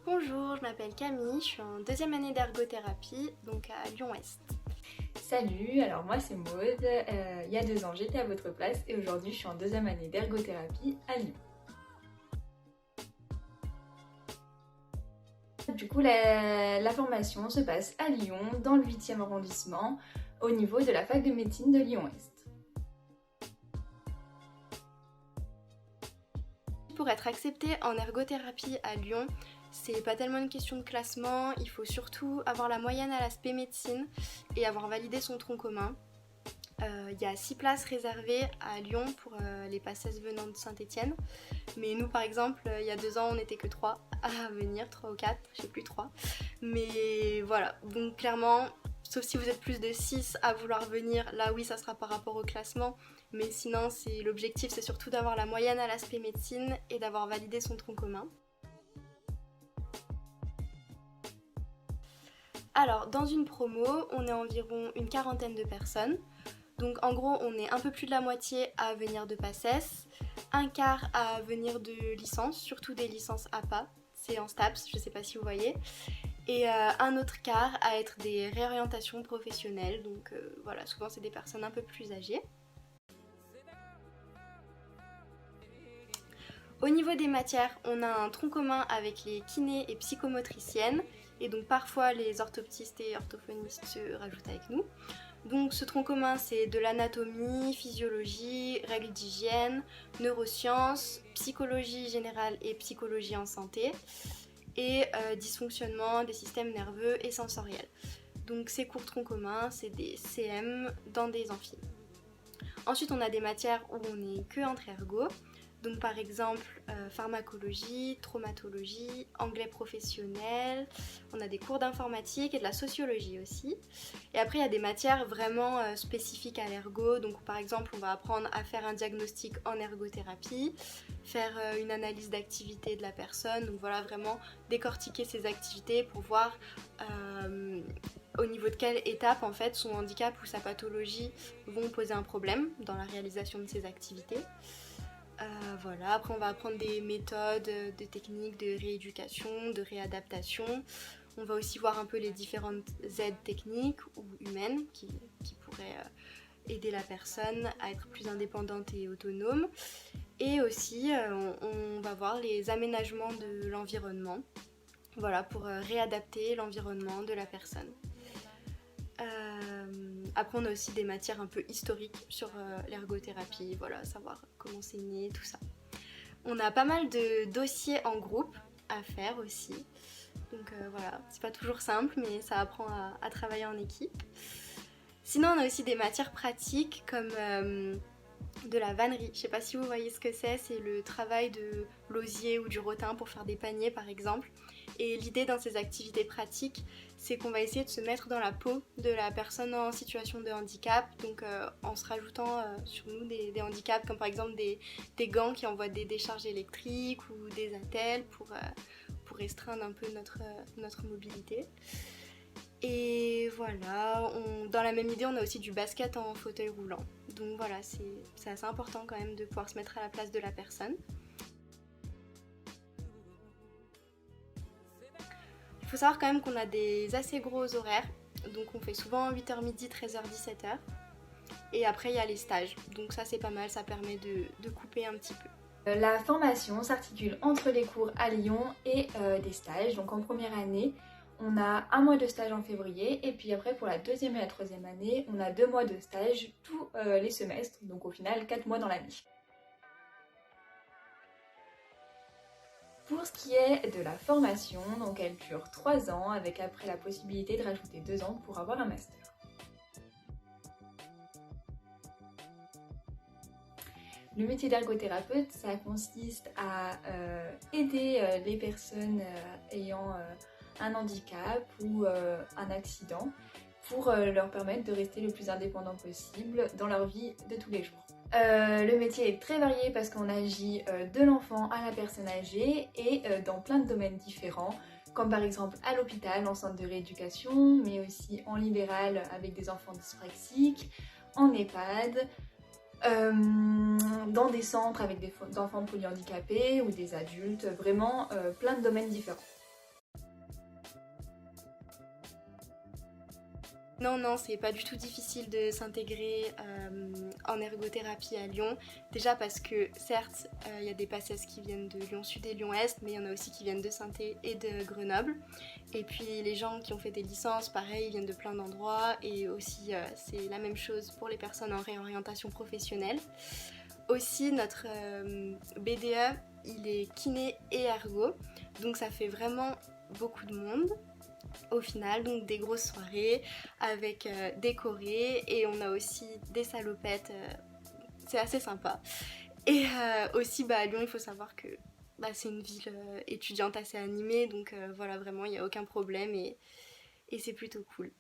Bonjour, je m'appelle Camille, je suis en deuxième année d'ergothérapie, donc à Lyon-Ouest. Salut, alors moi c'est Maude, il y a 2 ans j'étais à votre place et aujourd'hui je suis en deuxième année d'ergothérapie à Lyon. Du coup la formation se passe à Lyon, dans le 8e arrondissement, au niveau de la fac de médecine de Lyon-Est. Pour être accepté en ergothérapie à Lyon, c'est pas tellement une question de classement, il faut surtout avoir la moyenne à l'aspect médecine et avoir validé son tronc commun. Il y a 6 places réservées à Lyon pour les passeuses venant de Saint-Étienne. Mais nous par exemple, il y a 2 ans, on n'était que 3 à venir, 3 ou 4, je sais plus 3. Mais voilà, donc clairement, sauf si vous êtes plus de 6 à vouloir venir, là oui ça sera par rapport au classement. Mais sinon, l'objectif c'est surtout d'avoir la moyenne à l'aspect médecine et d'avoir validé son tronc commun. Alors, dans une promo, on est environ une quarantaine de personnes. Donc en gros, on est un peu plus de la moitié à venir de PACES, un quart à venir de licence, surtout des licences APA, c'est en STAPS, je sais pas si vous voyez, et un autre quart à être des réorientations professionnelles, donc voilà, souvent c'est des personnes un peu plus âgées. Au niveau des matières, on a un tronc commun avec les kinés et psychomotriciennes, et donc parfois les orthoptistes et orthophonistes se rajoutent avec nous. Donc ce tronc commun c'est de l'anatomie, physiologie, règles d'hygiène, neurosciences, psychologie générale et psychologie en santé, et dysfonctionnement des systèmes nerveux et sensoriels. Donc ces cours tronc commun c'est des CM dans des amphis. Ensuite on a des matières où on n'est que entre ergo. Donc par exemple pharmacologie, traumatologie, anglais professionnel, on a des cours d'informatique et de la sociologie aussi. Et après il y a des matières vraiment spécifiques à l'ergo, donc par exemple on va apprendre à faire un diagnostic en ergothérapie, faire une analyse d'activité de la personne, donc voilà vraiment décortiquer ses activités pour voir au niveau de quelle étape en fait son handicap ou sa pathologie vont poser un problème dans la réalisation de ses activités. Voilà. Après on va apprendre des méthodes, des techniques de rééducation, de réadaptation. On va aussi voir un peu les différentes aides techniques ou humaines qui pourraient aider la personne à être plus indépendante et autonome. Et aussi on va voir les aménagements de l'environnement, voilà, pour réadapter l'environnement de la personne. Après on a aussi des matières un peu historiques sur l'ergothérapie, voilà, savoir comment c'est né, tout ça. On a pas mal de dossiers en groupe à faire aussi, donc voilà, c'est pas toujours simple mais ça apprend à travailler en équipe. Sinon on a aussi des matières pratiques comme de la vannerie, je sais pas si vous voyez ce que c'est le travail de l'osier ou du rotin pour faire des paniers par exemple. Et l'idée dans ces activités pratiques, c'est qu'on va essayer de se mettre dans la peau de la personne en situation de handicap, donc en se rajoutant sur nous des handicaps comme par exemple des gants qui envoient des décharges électriques ou des attelles pour restreindre un peu notre mobilité. Et voilà, dans la même idée, on a aussi du basket en fauteuil roulant. Donc voilà, c'est assez important quand même de pouvoir se mettre à la place de la personne. Il faut savoir quand même qu'on a des assez gros horaires, donc on fait souvent 8h midi, 13h, 17h. Et après il y a les stages, donc ça c'est pas mal, ça permet de couper un petit peu. La formation s'articule entre les cours à Lyon et des stages. Donc en première année, on a 1 mois de stage en février et puis après pour la 2e et la 3e année, on a 2 mois de stage tous les semestres, donc au final 4 mois dans l'année. Pour ce qui est de la formation, donc elle dure 3 ans avec après la possibilité de rajouter 2 ans pour avoir un master. Le métier d'ergothérapeute, ça consiste à aider les personnes ayant un handicap ou un accident pour leur permettre de rester le plus indépendant possible dans leur vie de tous les jours. Le métier est très varié parce qu'on agit de l'enfant à la personne âgée et dans plein de domaines différents, comme par exemple à l'hôpital, en centre de rééducation, mais aussi en libéral avec des enfants dyspraxiques, en EHPAD, dans des centres avec des enfants polyhandicapés ou des adultes, vraiment plein de domaines différents. Non, non, c'est pas du tout difficile de s'intégrer en ergothérapie à Lyon. Déjà parce que certes, il y a des PACES qui viennent de Lyon Sud et Lyon Est, mais il y en a aussi qui viennent de Saint-Étienne et de Grenoble. Et puis les gens qui ont fait des licences, pareil, ils viennent de plein d'endroits. Et aussi, c'est la même chose pour les personnes en réorientation professionnelle. Aussi, notre BDE, il est kiné et ergo. Donc ça fait vraiment beaucoup de monde au final, donc des grosses soirées avec décorées, et on a aussi des salopettes, c'est assez sympa. Et aussi à Lyon, il faut savoir que c'est une ville étudiante assez animée, donc voilà, vraiment il n'y a aucun problème, et c'est plutôt cool.